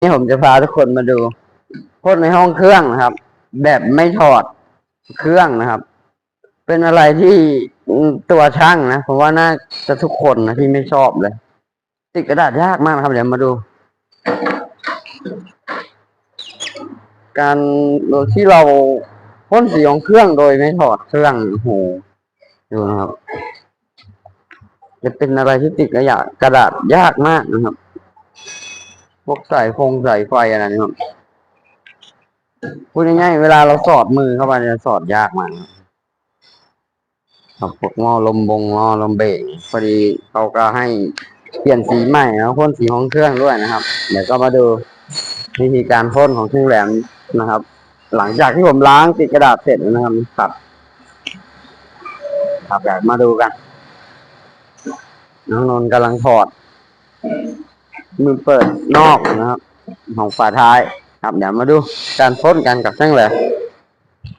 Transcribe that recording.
นี่ผมจะพาทุกคนมาดูพ่นในห้องเครื่องนะครับ แบบไม่ถอดเครื่องนะครับ เป็นอะไรที่ตัวช่างนะผมว่าน่าจะทุกคนนะที่ไม่ชอบเลย ติดกระดาษยากมากนะครับเดี๋ยวมาดู การที่เราพ่นสีของเครื่องโดยไม่ถอดเครื่องโอ้โหดูนะครับจะเป็นอะไรที่ติดกระดาษยากมากนะครับพวกสายไฟอะไรนี่ครับพูดง่ายๆเวลาเราสอดมือเข้าไปจะสอดยากมากครับพวกหม้อลมเบรกพอดีเขาก็ให้เปลี่ยนสีใหม่แล้วพ่นสีของเครื่องด้วยนะครับเดี๋ยวก็มาดูวิธีการพ่นของเครื่องแหลมนะครับ หลังจากที่ผมล้างติดกระดาษเสร็จนะครับครับแบบมาดูกันน้องนนท์กำลังถอดมือเปิดนอกนะครับของฝาท้ายครับเดี๋ยวมาดูการพ่นกันกับเครื่องแหลม